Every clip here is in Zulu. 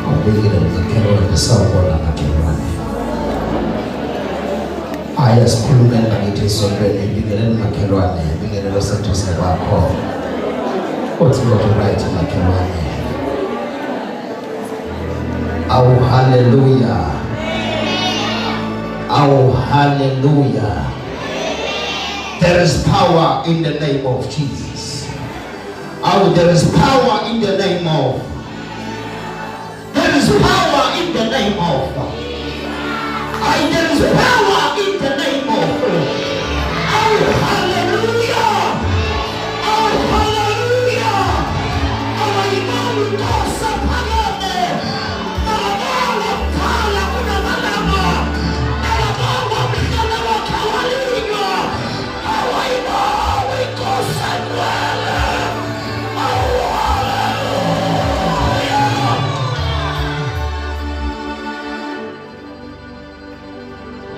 Awubingelele makhelwane sawubona makhelwane. Aya sikhulumeni ngakithi esontweni ibingelele makhelwane, ibingelele oseduze kwakho. What's not right makhelwane? Oh hallelujah. Oh hallelujah. There is power in the name of Jesus. Oh, there is power in the name of. There is power in the name of. There is power in the name of. Oh, hallelujah. Oh, hallelujah. Oh, Imam Kosa Pagane. Nalabala Tala Kunamalama. Nalabala Mikanama Kawaliga. Oh, Imam Kosa Dwele.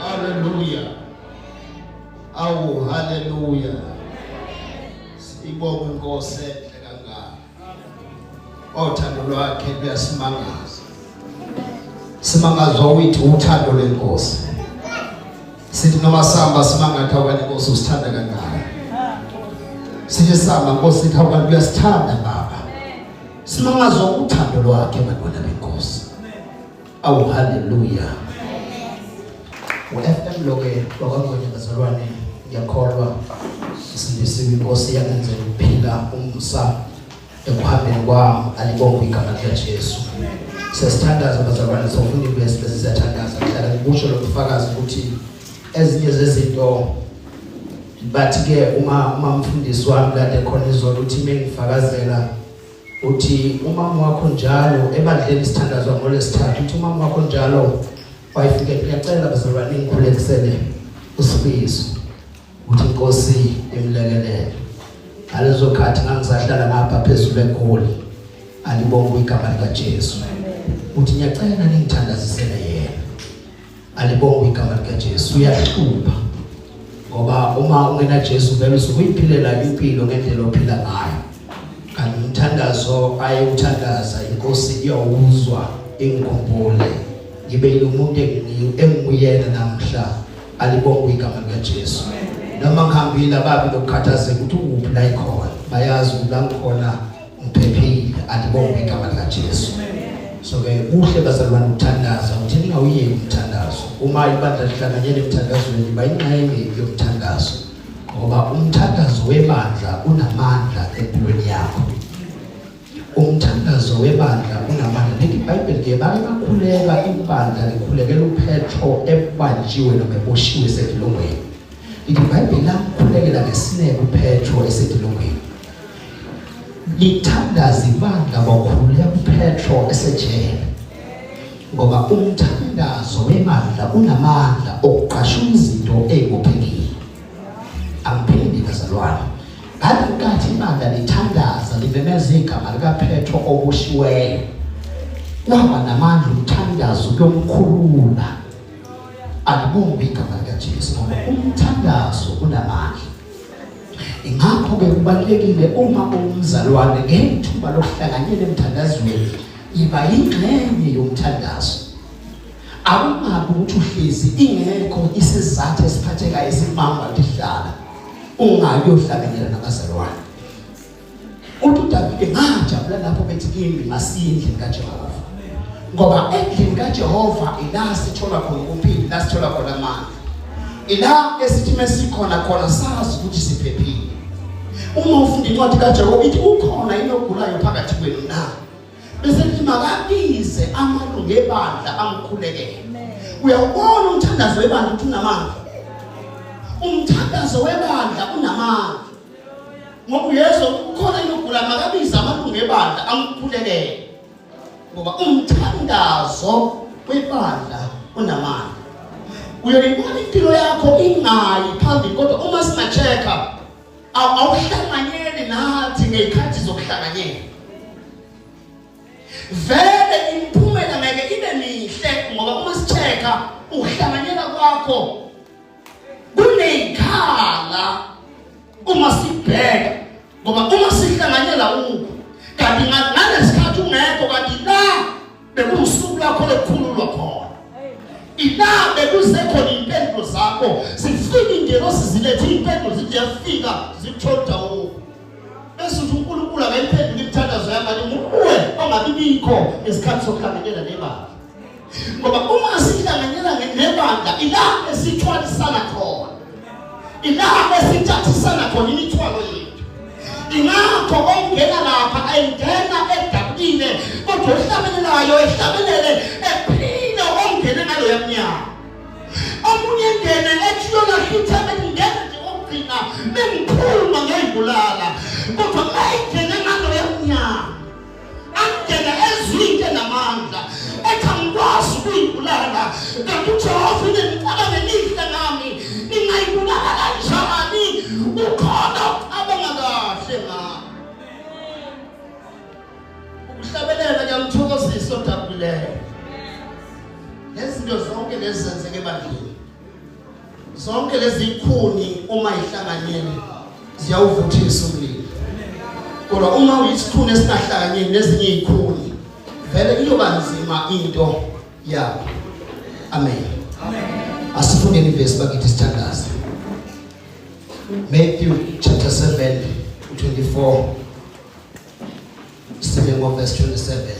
Hallelujah. Oh, hallelujah. Sibonge Nkosi kangaka. Othando lwakhe luyasimangaza. Simangaza ukuthi uthando lwenkosi. Sithi noma sihamba simangatha ukuthi Nkosi usithanda kangaka. Sithi sihamba Nkosi sithi abantu uyasithanda Baba. Simangaza uthando lwakhe abantwana benkosi. Oh, hallelujah. FM loke wakangonyaka bazalwane ngiyakholwa sindisiwe inkosi yakenzela ukuphila umsa ekuhambeni kwami alibonge igama likaJesu. Sesithandaza bazalwane sofuna ibese siyathandaza kuhlala ngikusho lokufakaza ukuthi ezinye zezinto bathi ke uma umfundisi wami kade khona izolo uthi mengifakazela uthi umama wakho njalo ebandleni sithandazwa ngolesithathu uthi umama wakho njalo wayifike ngiyacela bazalwane ngikhulekisele usibizo uthi Nkosi imlekelele alezo khathi ngangisahlala ngapha phezulu egoli alibonge igama likaJesu uthi ngiyacela ningithandazisele yena alibonge igama likaJesu uyaxhuba ngoba uma ungena Jesu vele usuyiphilela impilo ngendlela ophila ngayo kanti umthandazo ayewuthandaza inkosi iyawuzwa ingikhumbule ngibe umuntu engiyena namhla alibonge igama likaJesu noma ngihambile ababi lokukhathazeka ukuthi ukuphi la ikhona bayazi ukuthi la ngikhona ngiphephile alibonge igama likaJesu. So ke kuhle bazalwane ukuthandaza uthi ningawuyeki umthandazo uma ibandla lihlanganyele emthandazweni bayingxenye yomthandazo ngoba umthandazo webandla unamandla empilweni yakho. Umthandazo webandla unamandla leBhayibheli ke bayakhuleka ibandla likhulekela uPetro ebanjiwe noma eboshiwe esedilongweni. iBhayibheli lakhulekela ngesineke uPetro esedilongweni. Lithandaza ibandla bakhuleka uPetro esejele ngoba umthandazo webandla unamandla okuqasha izinto ezibophekile. Amphindi bazalwane ngenkathi ibandla lithandaza livemeza igama likaPetro obushiweyo kwaba namandla umthandazo yomkhulula alibonge igama likaJesu ngoba umthandazo unamandla. Ingakho ke kubalekile uma umzalwane ngethuba lokuhlanganyela emthandazweni iba ingxenye yomthandazo. Akungabi ukuthi uhlezi ingekho isizathu esiphatheka isimanga lihlala ungayohlanganyela nabazalwane. uDavide ngajabula lapho bethi kimi masiyendlini kaJehova ngoba endlini kaJehova ila sithola khona ukuphila la sithola khona amandla ila esithi mesikhona khona sazi ukuthi siphephile. Uma ufunda incwadi kaJehova ithi ukhona inogulayo phakathi kwenu na bese lithi makabize amalungu ebandla amkhulekele. Uyawubona umthandazo webandla uthi unamandla. Umthandazo webandla unamandla ngoba uyezo ukhona inogula makabiza amalungu ebandla amkhulekele ngoba umthandazo webandla unamandla. Uyayibona impilo yakho ingayi phambili kodwa uma singacheka awuhlanganyeli nathi ngezikhathi zokuhlanganyela vele imphumela ngeke ibe mihle ngoba uma sicheka uhlanganyela kwakho kunekhala uma sibheka ngoba uma sihlanganyela kanti ngalesikhathi ungekho kanti la ila bekusekhona impendulo zakho sifike ingelosi zilethe impendulo ziyafika zithola wo bese uNkulunkulu akayiphendula imithandazo yamali nguwe ongabibikho esikhathi sokuhlanganyela nebandla ngoba uma sihlanganyela nebandla ila esithwalisana khona ila esithathisana khona imithwalo yethu ingakho ongena lapha ayingena edabukile kodwa uhlabelelayo ehlabelele ephila ongena ngalo yamnyama omunye ngene ethiyona hitheme ngene nje okugcina bengiphuma ngeyibulala kodwa mayingena ngalo yamnyama angena ezwinde namandla ekangikwazi ukuyibulala kanti uJehova unencaba nelihle nami ningayibulala kanjani ukhona abangakahle ngami ukuhlabelela ngiyamthokozisa odabukileyo lezinto zonke lezi zenzeke ebandleni zonke lezi ikhuni uma ihlanganyele ziyawuvuthisa umlilo kodwa uma uyisikhuni esinahlanganyeli nezinye izikhuni vele iyoba nzima into yakho. Amen. Asifundeni ivesi bakithi sithandaza. Matthew chapter 7:24. Starting verse 27.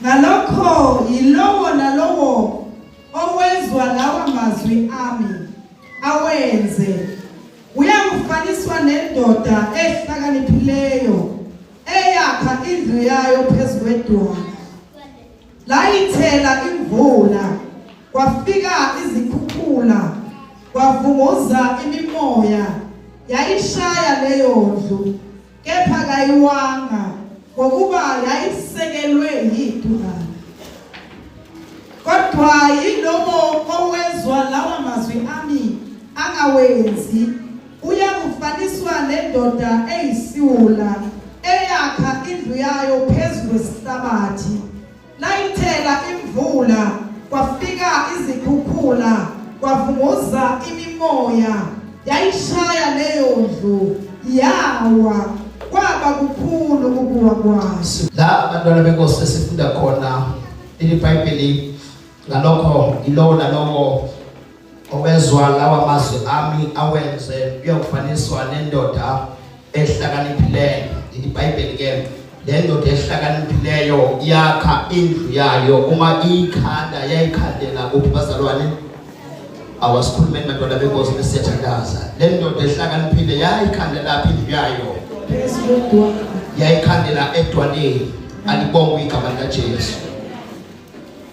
Ngalokho yilowo nalowo owezwa lawa mazwi ami awenze uyakufaniswa nendoda ehlakaniphileyo eyakha indlu yayo phezu kwedwala layithela imvula kwafika izikhukhula kwavunguza imimoya yayishaya leyo ndlu kepha kayiwanga ngokuba yayisekelwe yidwala kodwa yilowo owezwa lawa mazwi ami angawenzi uyakufaniswa nendoda eyisiwula eyakha indlu yayo phezu kwesihlabathi layithela imvula kwafika izikhukhula kwavunguza imimoya yayishaya leyo ndlu yawa kwaba kukhulu ukuwa kwayo. La abantwana benkosi sifunda khona iBhayibheli ngalokho ilowo nalowo owezwa lawa mazwi ami awenze uyakufaniswa nendoda ehlakaniphileyo. iBhayibheli ke le ndoda ehlakaniphileyo yakha indlu yayo uma ikhanda yayikhandela kuphi bazalwane awasikhulumeni bantwana benkosi besiyathandaza le ndoda ehlakaniphile yayikhandela indlu yayo yayikhandela edwaleni alibonge igama likaJesu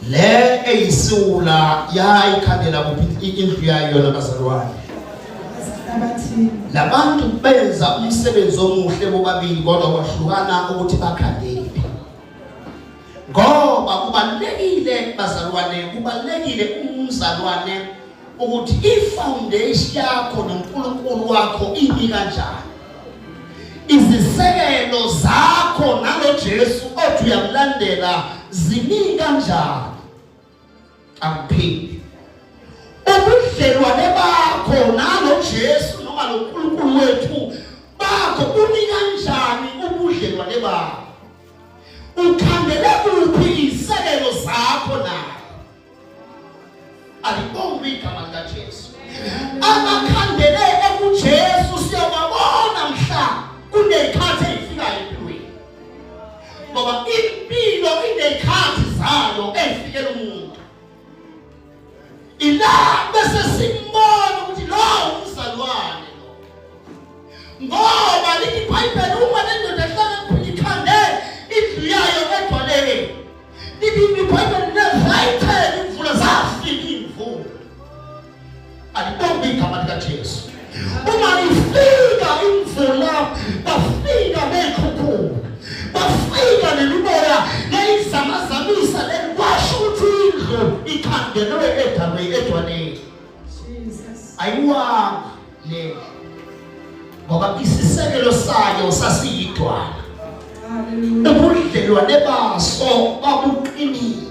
le eyisiwula yayikhandela kuphi indlu yayo nabazalwane labantu benza umsebenzi omuhle bobabili kodwa kwahlukana ukuthi bakhandele ngoba kubalekile bazalwane kubalekile umzalwane ukuthi ifoundation yakho noNkulunkulu wakho imi kanjani izisekelo zakho nalo Jesu othi uyamlandela zimi kanjani akuphindi ubudlelwane bakho nalo Jesu noma noNkulunkulu wethu bakho umi kanjani ubudlelwane bakho ukhandele kuphi izisekelo zakho naye alibonge igama likaJesu abakhandele ekuJesu siyababona mhla kunekhathi efikayo empilweni ngoba impilo inekhathi zayo efikela umuntu ila bese simbona ukuthi lo umzalwane lo ngoba lithi iBhayibheli uma lendoda ehlakaniphile ikhande indlu yayo edwaleni lithi iBhayibheli lezayithela imvula zafika imvula alibonge igama likaJesu uma ifika imvula bafika nekhukhula bafika nemimoya leyizamazamisa lekwasho ukuthi indlu ikhandelwe edwaleni ayiwanga le ngoba isisekelo sayo sasiyidwala ubudlelwane baso babuqinile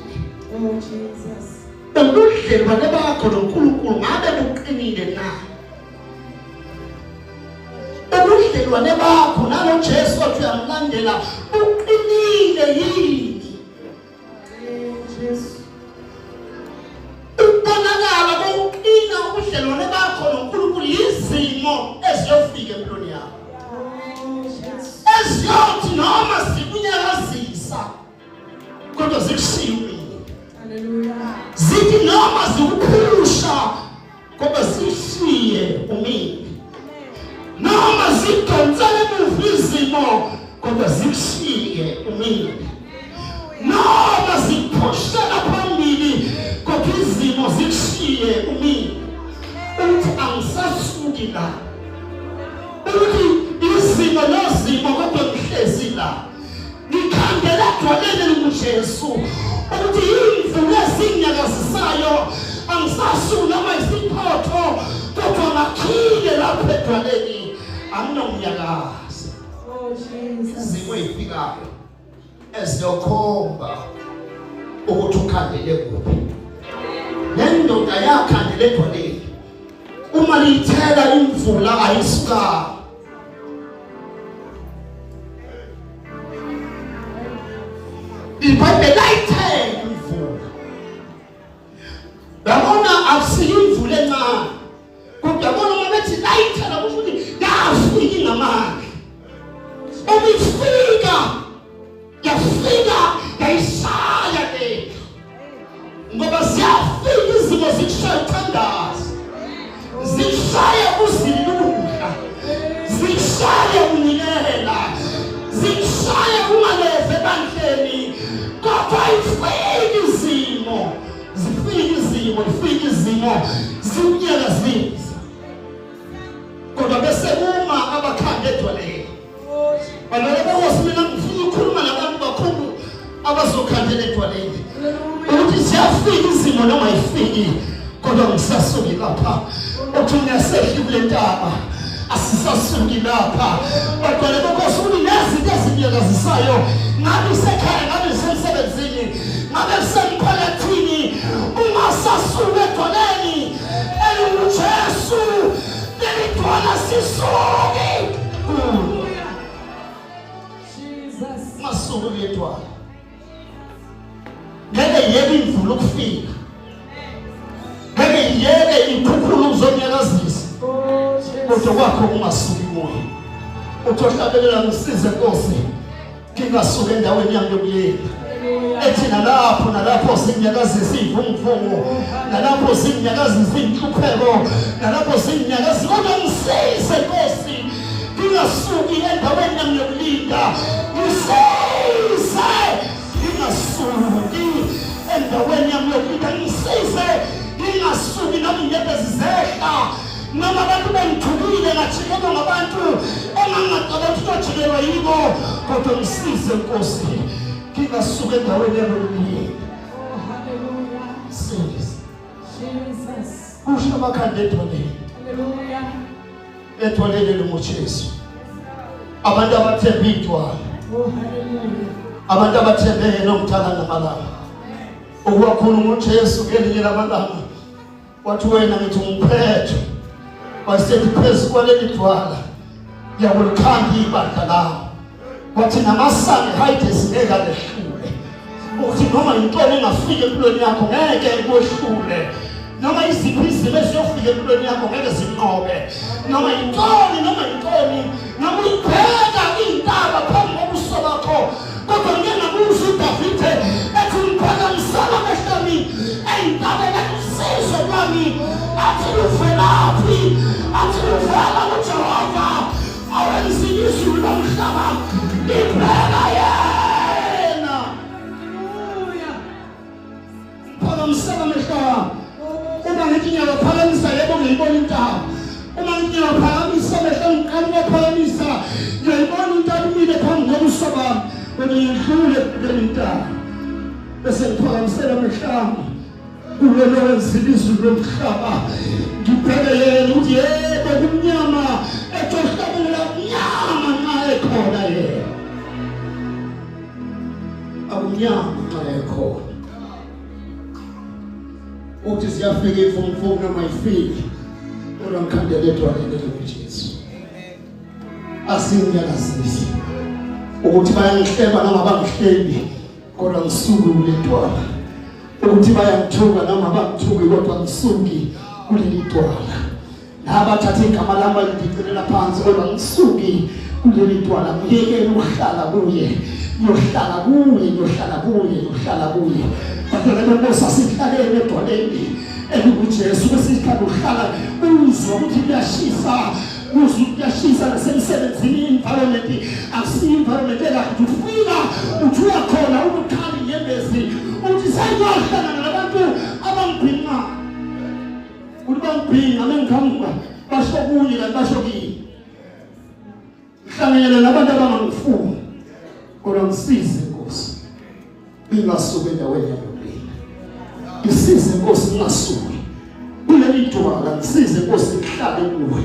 ubudlelwane bakho noNkulunkulu ngabe buqinile na ubudlelwane bakho nalo Jesu othi uyamlandela buqinile yini umile noma ziphushela phambili kodwa izimo zikushiye umile uthi angisasuki la uthi izimo nozimo kodwa ngihlezi la ngikhangela edwaleni luJesu ukuthi imvula esinyakazisayo angisasuki noma isiphotho kodwa ngakhile lapha edwaleni anginomnyakazi. Izimo ezifikayo eziyokhomba ukuthi ukhandele kuphi. Le ndoda yakhandele edwaleni uma lithela imvula ayisuka iBhayibheli layithela imvula yabona akusiyo imvula encane kodwa yabona uma bethi layithela kusho ukuthi yafika ingamandla uma ifika yafika yayishaya le ngoba siyafika izimo zikushaya uthandaza zikushaya uzilunga zikushaya unilela zikushaya ungaleve ebandleni kodwa ifika izimo zinyakazisa kodwa bese uma abakhanda edwaleni baloko mina ngifuna ukukhuluma nabantu bakhulu abazokhandela edwaleni ukuthi siyafika izimo noma ifiki kodwa ngisasuki lapha uthi ngiyasehla kule ntaba asisasuki lapha kodwa lokho ukuthi nezinto ezinyakazisayo ngabe isekhaya ngabe isemsebenzini ngabe isemphakathini ungasasuki edwaleni eluJesu delithwala sisuki masuku yedwala ngeke yeke imvula ukufika ngeke yeke ikhukhulu uzonyakazisa kodwa kwakho ungasuki moya uthohlabelela ngisize Nkosi ngingasuka endaweni yami yokuyela ethi nalapho sinyakazisa ivunguvungu nalapho sinyakazisa inhlupheko nalapho sinyakazisa kodwa ngisize Nkosi ngingasuki endaweni yami yokulinda ngisize ngingasuki endaweni yami yokulinda ngisize ngingasuki noma inyembezi zizehla noma abantu bengithukile ngajikelwa ngabantu engangaqala ukujikelwa yibo kodwa ngisize Nkosi ngingasuka endaweni yami yokulinda. Jesus kusho abakhanda edwaleni edwaleni luJesu abantu abathemba idwala abantu abathembe nomthana namalanga okwakhuluma uJesu ngelinye lamalanga wathi wena ngithi umphethe wasithi phezu kwaleli dwala yakulikhanda ibandla lawo wathi namasango hayide singeka lehlule uthi noma intoni engafike empilweni yakho ngeke ikwehlule noma iziphi izimo eziyofika empilweni yakho ngeke zinqobe noma intoni noma ibheka intaba phambi kobuso bakho kodwa ngeke nakuze uDavid ethi ngiphakamisa amehlami eyintabeni usizo lwami athi uvelaphi athi uvela kuJehova awenza izulu lomhlaba ibheka yena phakamisa amehlami uma ngithi ngiyaphakamisa yebo ngiyibona intaba uma ngithi ngiyaphakamisa amehlami ngiyaphakamisa ngiyibona intaba imile phambi kobuso bami kodwa ngidlule kule intaba bese ngiphakamisela amehlami kulelo izulu lomhlaba ngibheke yena ukuthi yebo kumnyama ethohlabelela kumnyama nxa ekhona yena akumnyama nxa ekhona uthi siyafika imfumfu noma ifike kodwa ngikhandela edwaleni loJesu asinyakazise ukuthi bayangihleba noma bangihlebi kodwa ngisuki kule dwala ukuthi bayangithuka noma bangithuki kodwa ngisuki kuleli dwala nabathatha igama lami lidicelela phansi kodwa ngisuki kuleli dwala ngiyekela ukuhlala kuye yohlala kuye kodwa Nkosi asihlalele edwaleni eluJesu besihlala uhlala uzwa ukuthi kuyashisa Kuyashisa nasemsebenzini environment akusiyo environment ekahle ufika uthuya khona ukukhali inyembezi uthi sayiyohlangana nabantu abangibhinqa uthi bangibhinqa mengiqhamuka basho kunye kanti basho kini ngihlanganyela nabantu abangangifuni kodwa ngisize Nkosi ngingasuka endaweni yami ngisize Nkosi ngingasuki kuleli dwala ngisize Nkosi ngihlale kuwe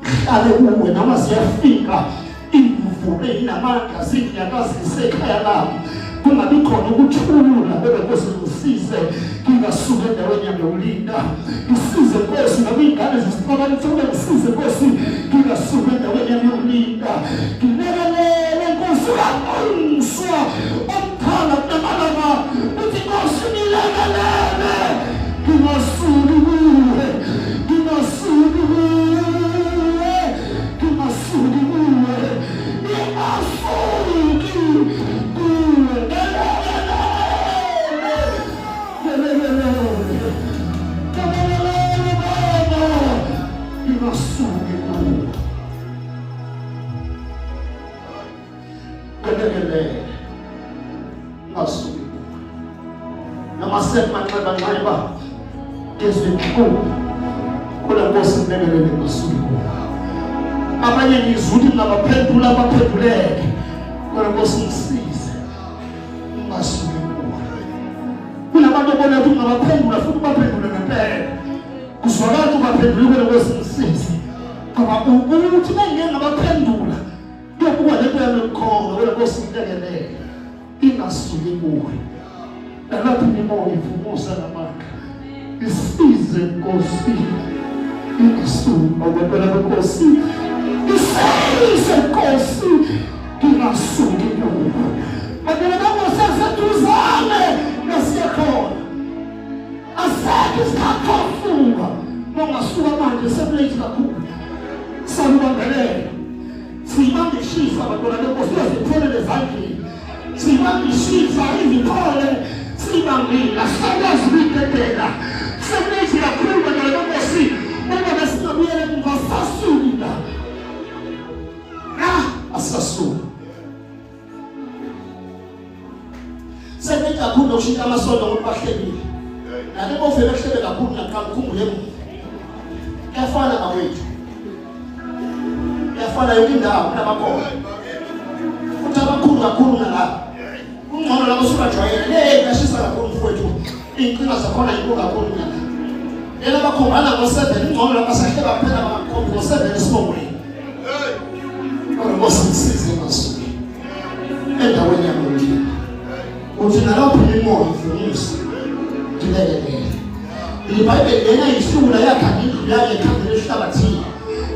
hlale kuwe noma siyafika imvume inamandla sinyakazi isekhaya lami kungabi khona ukuthula bebe Nkosi ngisize ngingasuka endaweni yami yokulinda ngisize Nkosi noma ingane zisiqabanisa ngisize Nkosi ngingasuka endaweni yami yokulinda ngilekelele Nkosi uyangisa omthala kunamalanga uthi Nkosi nilekelele ngingasuki kuwe ngingasuki kuwe ngingasuki kuwe ngingasuki kuwe namasema nxeba nxeba ezikulu kula Nkosi ngilekelele ngasuki abanye ngizuthi ngabaphendula abaphenduleke kula Nkosi ngisize ngasuki kunabantu bona ukuthi ngabaphendula futhi baphendule ngempela kuzwakala ubaphendule kula Nkosi ngisize ngoba ukuthi bengeke ngabaphendula yokuba lento yami khona kula Nkosi ngilekelele ingasuki kuwe lapho nimoya ifumusa namandla isize Nkosi ingasuki ngoba Nkosi isize Nkosi ingasuki kuwe Abela baseseduzane nasiyakhona aseke sakhofuka nongasuka manje seplate kakhulu salubangelela sibangishisa abantwana beNkosi baziphelele ezandleni sibangishisa iziphole sibangila sakazibiketela seplate kakhulu abantwana beNkosi uma besingabuyela kumva sasula asasula sebenza kakhulu ukushintsha amasondo ngoba bahlekile nale bofela behlebe kakhulu naqamkhumbuye kuyafana bawethu kuyafana yonke indawo nabakhona futhi abakhulu kakhulu nalapha ungcono lapho sibajwayele kuyashisa kakhulu mfowethu inkinga zakhona inkulu kakhulu nalapha yena bakhombana ngo7 ungcono lapho sahleba kuphela bakakhombi ngo7 esibongweni kodwa Nkosi ngisize ngasuki endaweni yami uthi nalapho imoya ifumusa ngilekelele iBhayibheli lena isula yakha indlu yakhe ekhangele ehlabathini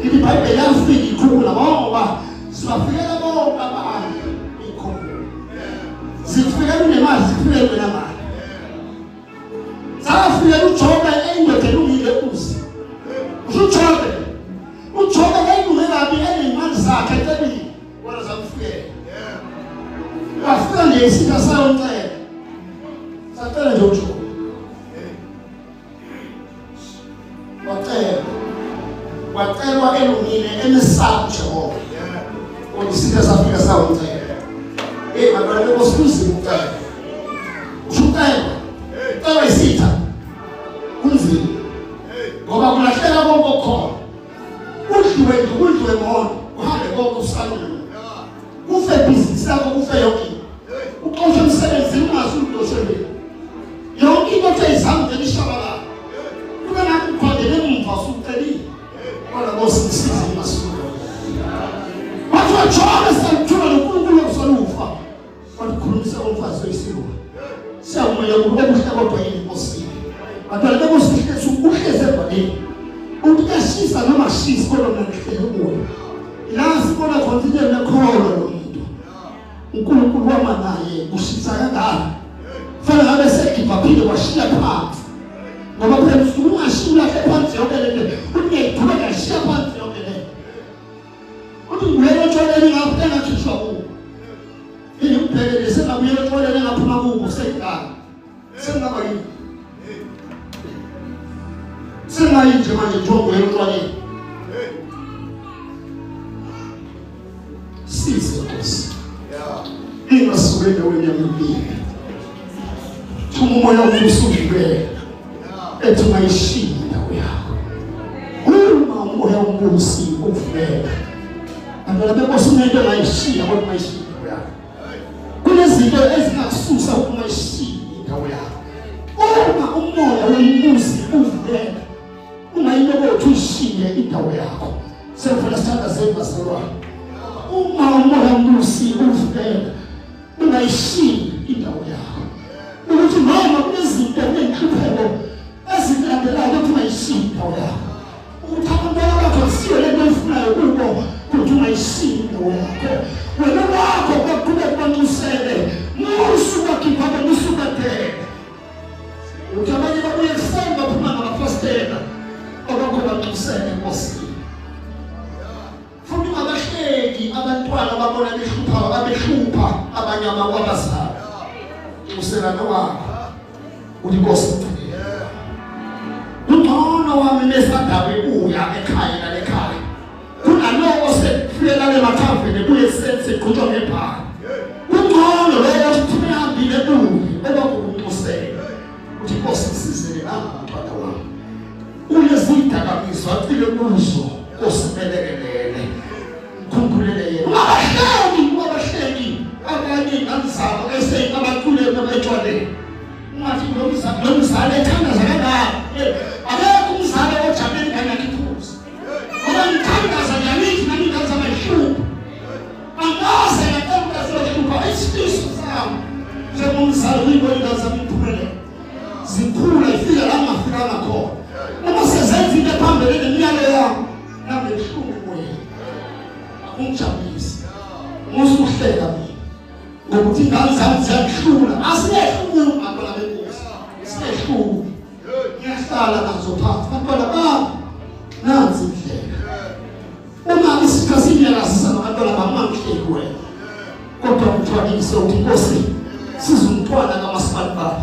iBhayibheli yafika ikhula ngoba sibafikela bonke abantu ikhona sifika kunemali sifike kunamali safika uJobe endoda elungile kuze uJobe ngayilungile kabi enemali zakhe eceleni wona zamfikela wafika nje isitha sayo ncela sacela nje uJobe wacelwa elungile emesaba uJehova isitha safika sayo ncela mabona beNkosi ucela isitha kunzima ngoba kulahlela konke khona udliwe ngona uhambe konke usalule kufe business yakho kufe yonke uqoshe umsebenzi ungasuludosheleni yonke into eyizambe nishabala kube nathi ukhondele emva usucelile kodwa Nkosi ngisize ngasuka wathi wajobe samthola noNkulunkulu obusolufa wakhulumisa umfazi wesiluva siyamoya ukubuhle kodwa yini Nkosi batala bekusihleso uhleze ebhaleni uthi kuyashisa noma shisa kodwa ngihlele kuwe la sibona khona into lekholo lo muntu uNkulunkulu wama naye ushisa kangaka fana ngabe sekiphile washiya phansi ngoba phela ungashila phansi yonke lento uthi ngiyiduma ngashiya phansi yonke lento uthi ngiyela tshweleni ngapha engakhishwa kuwo yini ubhekele sengabuyela tshweleni ngaphuma kuwo sekala sengaba yini sengayi nje manje njengoba uyelotshwaleni ingasuke endaweni yamempilo. Umoya wombuso ethi mayishiye indawo yakho. Uma umoya wombuso uvela, abantu bekosunete mayishiya kodwa mayishiye indawo yakho. Kunezinto ezingasusa uma ishiye indawo yakho. Uma umoya wombuso uvela, uma inokho ushiye indawo yakho. Sefuna sithanda zebazalwane. Uma umoya wombuso uvela, ungayishiye indawo yakho. Ukuthi noma kunezinto enhlupheko ezilandelayo ukuthi mayishiye indawo yakho. Uthanda wakho siyo lento efunayo kubo ukuthi mayishiye indawo yakho. Wena wakho kwakuba kubantusele musuka kiphaka musuka tena. Utabanye babuye semba phuma ngabafastela abakho bantusele Nkosi. Futhi abahleki abantwana babona behlupha abanye abazali. Uselana wakho uthi Nkosi unono wami mesandawe uya ekhaya nalekhaya kunalowo osefika le mathaveni kuye sense qhutshwa ngebhaka unono lowo osithambile kuye obakumusela uthi Nkosi sizele ngapha wami uyezidakamizwa athile kuzo osibelekelele khumphulele yena abahleki abanye ngizabo eseyinabaqule bebetshwale ngathi lomzali ethandaza kangaka akekho umzali ojabulile ngakiphuza ngoba ngithandaza ngiyathi nami ngaza mahlupho angaze ngathanda zohlupha isifiso sami njengomzali uyibona zami iphumele zikhula ifika la ngafika ngakhona uma sezenza into phambili nemiyalo yami nami ngishungu moya akungijabulisi musuhlela ngokuthi ingane zami ziyahlula asiyehlula abantwana benkosi siyehlula ngiyahlala nazo phansi abantwana bami nansi indlela uma isikhathi siyakazisa abantwana bamamhleki wena kodwa umthwalise uthi Nkosi sizumntwana kamasipala baba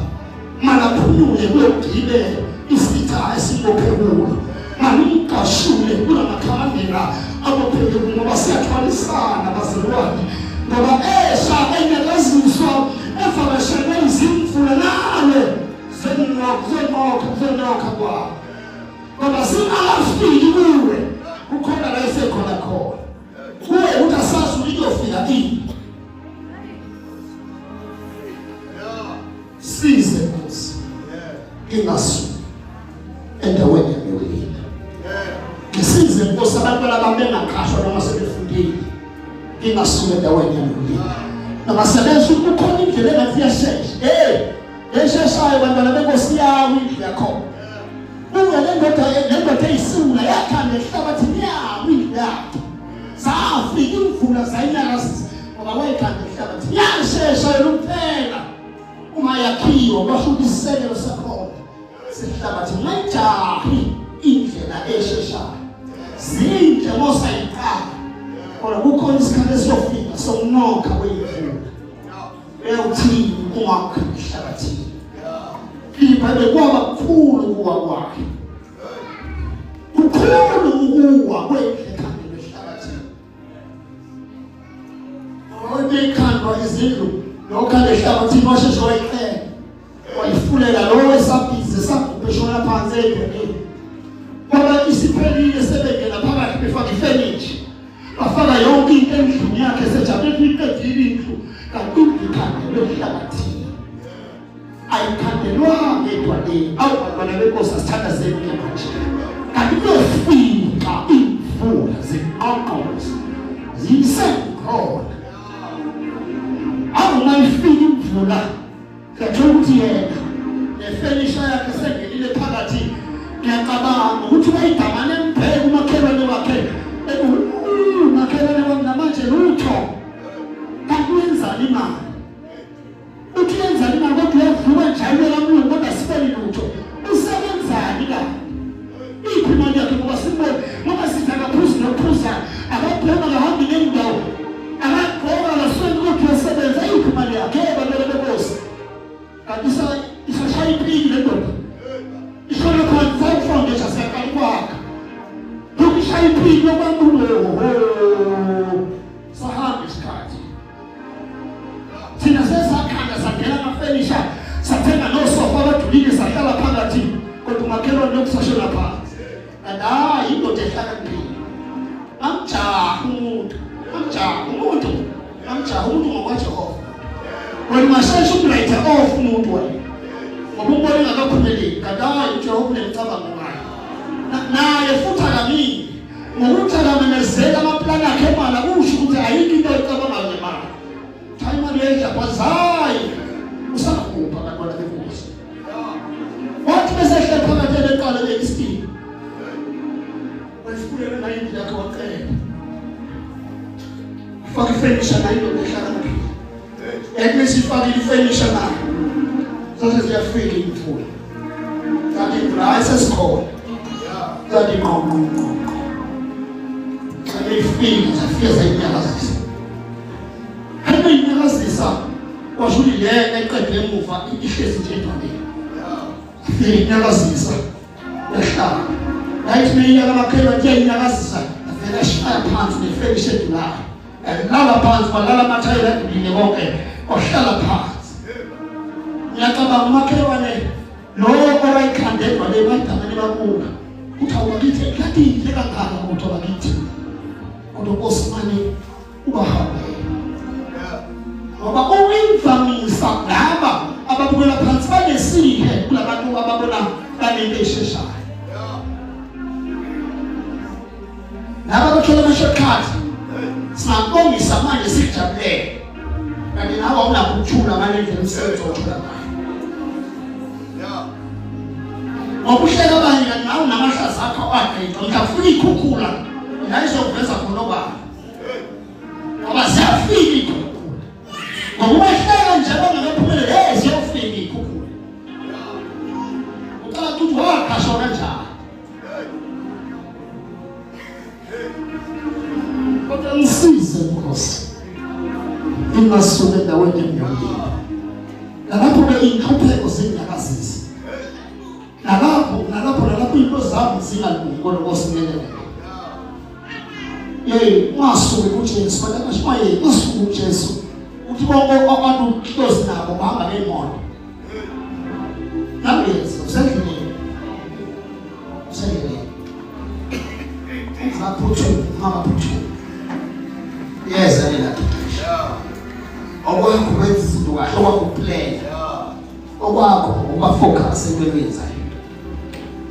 malaphumule kuyogibela isitha esimophekula malumqashule kulamakhamandela abophekula ngoba siyathwalisana bazalwane ngoba esha engelaziswa efakashele izimfula nawe zenokha kwawo ngoba singakafiki kuwe ukhona la esekhona khona kuwe utasazi uyofika ini size Nkosi ingasuki endaweni yamewina ngisize Nkosi abantwana bami bengakhashwa noma sebefundile ingasuke endaweni yamewina nabasebenza ukukhona indlela engathi yashesha esheshayo bantwana benkosi yawo indlu yakho uwe lendoda eyisula yakhanda ehlabathini yawo indlu yakho zafika imvula zayinyakazisa ngoba wayikhanda ehlabathini yashesha yona kuphela uma yakhiwa kwashuka isisekelo sakhona sehlabathini mayijahi indlela esheshayo zinhle mosayiqala kodwa kukhona isikhathi esiyofika somnokha wemvula eyawuthini uwakha ehlabathini ibhayibheli kwaba kukhulu ukuwa kwakhe kukhulu ukuwa kwekhandela ehlabathini oyekhandwa izindlu lokha ehlabathini washesha wayiqela wayifulela lo esabhize sabhubheshona phansi ebhekeni ngoba isiphelile sebengena phakathi befaka ifurniture bafaka yonke into endlini yakhe sejabule iqedile indlu kanti ikhandelwe ehlabathini ayikhandelwanga edwaleni awubantwana benkosi asithandazeni manje kanti kuyofika imvula zinqoqoza ziyisekhona awuma ifika imvula kuyathola ukuthi yena nefurniture yakhe sengelile phakathi ngiyacabanga ukuthi wayidamane emphe umakhelwane wakhe umakhelwane wami namanje lutho kanti wenzani imali uthi yenzani imali kodwa uyavuka njalo lamlungu kodwa sibeli lutho usebenzani la iphi imali yakhe ngoba sibone ngoba siza kaphuzi nophuza ababhema kahambi nendawo abagqoka lasweni kodwa usebenza iphi imali yakhe bantwana benkosi kanti isashaya ipiki le ndoda ishona khona foundation sakali kwakhe ukishaya ipiki yobantu sahamba isikhathi lokusashona phansi and hayi indoda ehlakaniphile amjaha umuntu ngokwaJehova wena ungasheshe umlayitha off umuntu wena ngoba umbone ngakaphumeleli kanti hayi uJehova unemcabango ngayo naye futhi akamini ngokuthi akamemezela amaplani akhe emali kusho ukuthi ayikho into ecabangayo ngemali cha imali yedla bazayi usakupha abantwana benkosi wathi besehle phakathi leqala le-16 wesikulele nayo indlela yakhe waqela faka ifurniture nayo indoda ehlakaniphile ekumesifakile ifurniture nayo sase ziyafika imfula kanti imvula ayisesikhona kanti ngqongqo ayifika zafika zayinyakazisa hamba inyakazisa kwasho ukuthi le eqedwe emuva ihlezi nje endwandeni inyakazisa yahlala layithi meyinyaka makhelwa kuyayinyakazisa avela shaya phansi nefurniture edulayo lala phansi balala amathayela adulile konke ohlala phansi ngiyacabanga umakhelwane lo orayikhandedwa le badamane babuka uthi awubakithi ekladile kangaka ukuthi abakithi kodwa nkosingane ubahambe ngoba uyimvamisa laba ababukela phansi banesihe kulabantu ababona banento esheshayo laba bathola ama-shortcut singabongisa manje sikujabulele kanti nawe awunakho ukuthula ngale ndlela umsebenzi othola ngayo ngoba uhleka abanye kanti nawe unamahlazi akho adayidwa mhlawumbe ikhukhula la izoveza khona obaba ngoba ziyafika ikhukhula ngoba umehleka nje bangakaphumeleli ziyofika ikhukhula ucala ukuthi wakhasha kanjani kodwa ngisize Nkosi ingasuke endaweni emnyameni nalapho-ke iy'nhlupheko zinyakazisa nalapho into zami zingalungi kodwa Nkosi ungasuki kuJesu kodwa ngasho ungasuki kuJesu uthi bonke abantu close nabo bahamba ngey'moto nabenza usendleleni ungaphuthumi yes ayela okwakho wenza izinto kahle okwakho uplan okwakho ubafocus ekwenzayo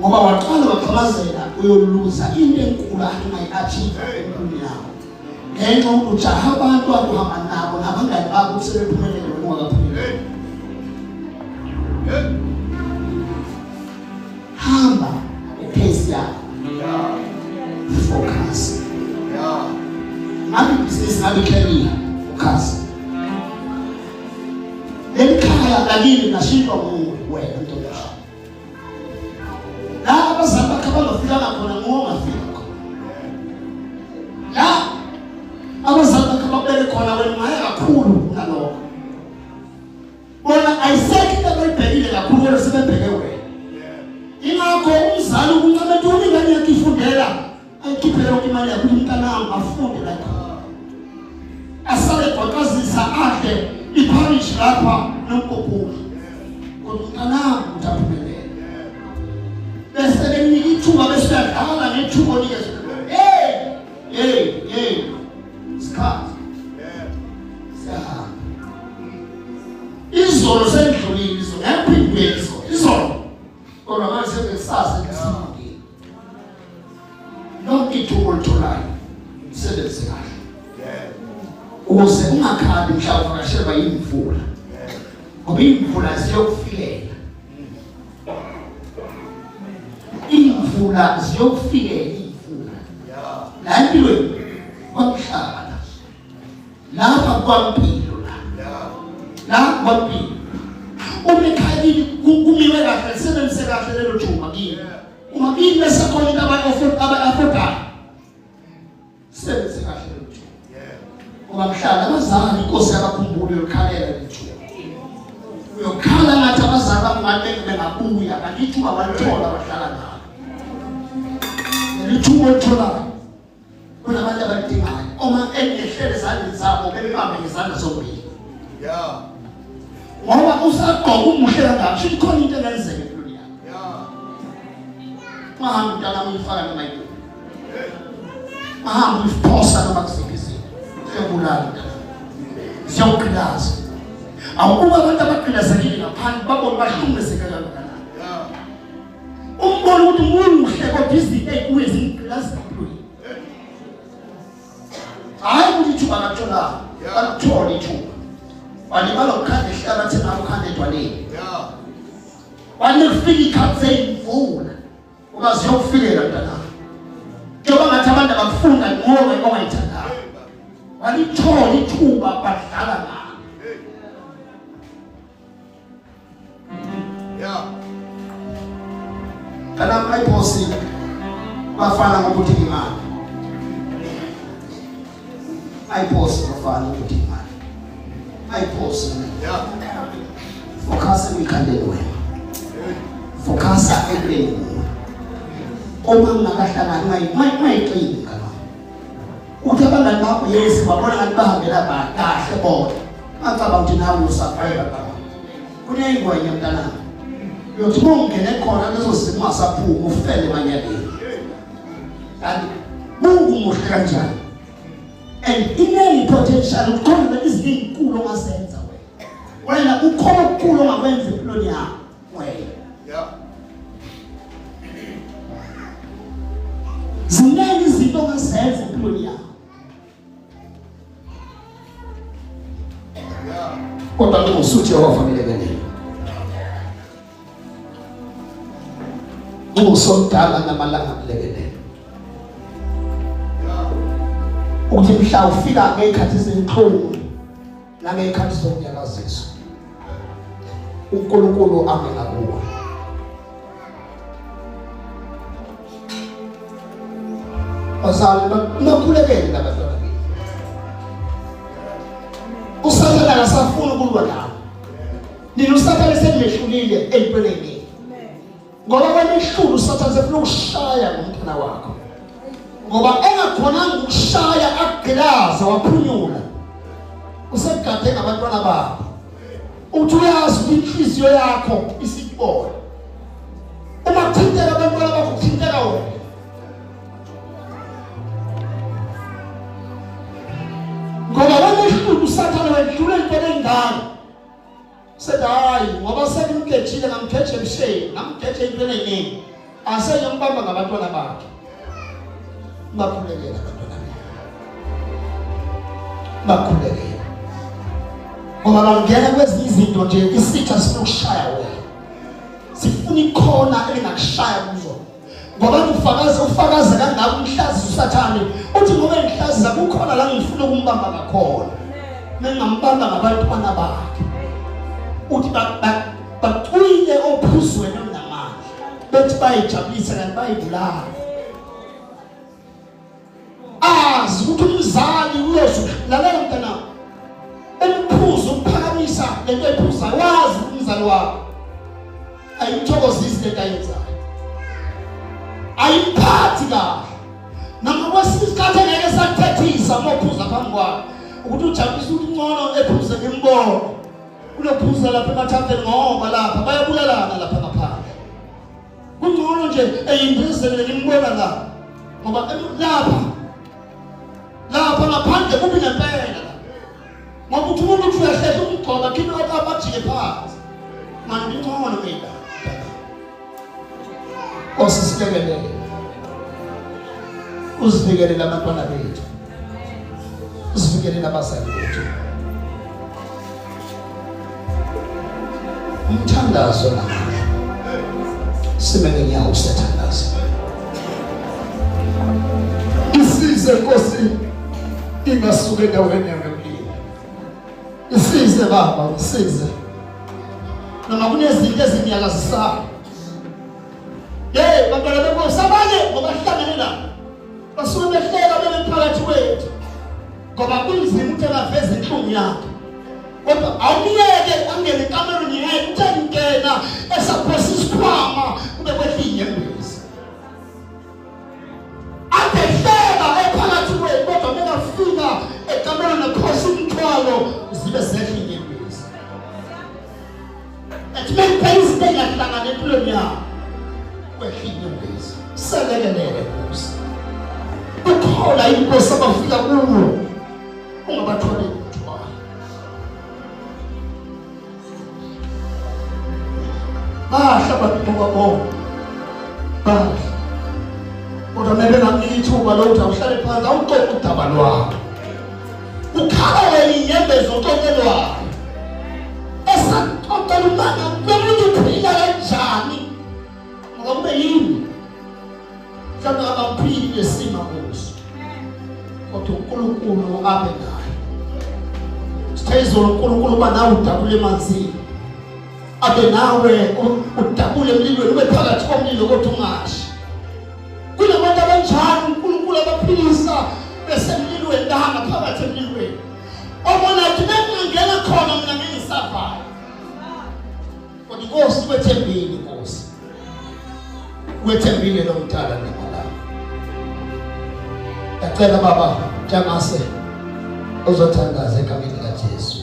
ngoba waqala waqhamazela uyoluza into enkulu angayi-achieve empilweni yakho ngenxa yokuthi ujaha abantu akuhamba nabo nabangani bakho sebephumelele wena ungakaphumeleli hamba epace yakho focus ngabe ibhizinisi ngabe career focus leli khaya lakini lashintshwa nguwe wena ntombi la abazali bakhe abangafikanga khona ngongafika khona la abazali bakhe babele khona wena ngaye kakhulu nalokho bona ayisekho into abayibhekile kakhulu wena sebebheke wena ingakho umzali ukuncama ntoni ingane yakhe ifundela ayikhiphele yonke imali yakho ukuthi umntanami afunde lakho asale gwaqazisa adle iparish lapha nomkopuli kodwa umntanami ukuthi aphumelele bese benika ithuba bese uyadlala nethuba onikeza sikhathi siyahamba izolo sendlulile izolo yaphindwe izolo kodwa manje sekusasa ngesimangeni lonke ithuba olitholayo msebenzi kahle ukuze ungakhali mhlawumbe ungasheba yimvula ngoba imvula ziyokufikela imvula la empilweni kwamhlaba lapha kwampilo la kwampilo uma ekhayini kumiwe kahle lisebenzise kahle lelo thuba kini uma kini besekhona into aba-afodayo sebenzise kahle lelo thuba ngoba mhlala abazali inkosi yakakhumbule uyokhalela lelo thuba uyokhala ngathi abazali bangane bengabuya kanti ithuba walithola bahlala nalo lithuba olitholayo kunabantu abadingayo uma engehlele ezandleni zabo bebambe ngezandla zombili ngoba usagqoka umuhle kangaka sho ikhona into engenzeka empilweni yakho mahambe mntana uyifaka noma yini mahambe uyiphosa noma kusiphi izinto siyabulala mntana siyawugqilaza awukuba abantu abagqilazekile ngaphandle babona bahlukumezeka kangakanani umbona ukuthi umuhle kodwa izinto ey'kuye zingigqilaza empilweni hayi ukuthi ithuba kathola baluthola ithuba walibala ukukhanda ehlabathini akukhanda edwaleni wanekufika ikhathi seyimvula uba ziyokufikela mntanami njengoba ngathi abantu abakufunda ngoba ongayithandayo walithola ithuba badlala ngalo kanami ayiphosi bafana ngokuthi imali ayiphosi bafana ngokuthi imali ayiphosi focus emikhandeni wena focus ekubeni uma ungakahlangani mayiqini ngalo uthi abangani bakho yesi babona ngathi bahambela kahle bona bacabanga ukuthi nawe usafayela kakhulu kuneyingwenya mntanami yothi mongene khona lezo simo asaphuma ufele manyaleni kanti Mungu muhle kanjani and ine potential ukukhona izinto ezinkulu ongazenza wena ukhona okukhulu ongakwenza empilweni yakho wena ziningi izinto ongazenza empilweni yakho kodwa ngosuthi owafanele kene usomdala namalanga kulekelele ukuthi mhla ufika ngekhathi ezinhlungu nangekhathi zokunyakaziswa uNkulunkulu amena kuwe azali nakhulekele nabantwana bethu usathana akasafuni ukulwa nawe nina usathana senimehlulile empeleni ngoba kwemihlulo usathana sefuna ukushaya ngomntana wakho ngoba engakhonanga ukushaya agqilaza waphunyula usegade ngabantwana bakho uthi uyazi ukuthi inhliziyo yakho isibona uma kuthinteka abantwana bakho kuthinteka wena ngoba kwemihlulo usathana wedlula intweni endala sedayi ngoba senimkhethile ngamkhethe emsheni ngamkhethe intweni eningi aseyombamba ngabantwana bakhe bakhulekela abantwana bakhulekela ngoba bangena kwezinye izinto nje isitha sifuna ukushaya wena sifuna ikhona engakushaya kuzo ngoba ufakaza kangaka umhlazi usathane uthi ngoba engihlaziza kukhona la ngifuna ukumbamba ngakhona ngingambamba ngabantwana bakhe uthi baqwile ophuzweni namandla bethi bayijabulisa kanti bayibulala azi ukuthi umzali uyozo lalela mntana emphuzo ukuphakamisa lento ephuza wazi umzali wakho ayithokozisi lento ayenzayo ayimphathi kahle noma kwesisikhathi ngeke sakuthethisa mophuza phambi kwakho ukuthi ujabulisa ukuthi ngcono ephuze ngimbono kulophuza lapha emathafeni ngoba lapha bayabulalana lapha ngaphandle kungcono nje eyimbizele ngimbona la ngoba lapha ngaphandle kubi ngempela ngoba uthi umuntu uthi uyahlehla umgcoba khiphe abajike phansi manje ngcono mina osisikelele uzivikelele abantwana bethu uzivikelele abazali bethu umthandazo namanje sime ngenyawo usiyathandaza isize Nkosi ingasuke endaweni yangakulini isize baba isize noma kunezinto ezinyakazisayo bantwana benkosi abanye ngoba hlangane la basuke behleka bephakathi kwethu ngoba kunzima ukuthi angaveze inhlungu yakhe kodwa awuyeke angene ekamereni yakhe uthi ngena esaphosa isikhwama kube kwehle inyembezi atehleka ephakathi kwethu kodwa bekafika ekamereni aphosa umthwalo zibe zehle inyembezi that make things engahlangana empilweni yakho kwehle inyembezi selekelele Nkosi. Ukhona inkosi abafika kuwo ungabathwali umthwalo. Bahla abantu kwabona. Bahla. Kodwa mele ngamnika ithuba lokuthi awuhlale phansi awuxoxe udaba lwakho. Ukhala wena inyembezi oxoxelwayo. Esaxoxela umanga kwemuntu uphila kanjani. Ngoba kube yini. Mhlawumbe abaphili besima kuso. Kodwa uNkulunkulu abe naye. Sithezolo uNkulunkulu banawe udabule emanzini. Abe nawe udabule emlilweni ube phakathi komlilo kodwa ungashi. Kunabantu abanjani uNkulunkulu abaphilisa besemlilweni danga phakathi emlilweni. Obona ukuthi bengingena khona mina ngingisavayo. Kodwa Nkosi wethembile Nkosi. Wethembile lo mdala nemali. Yacela baba njengase uzothandaza egameni likaJesu.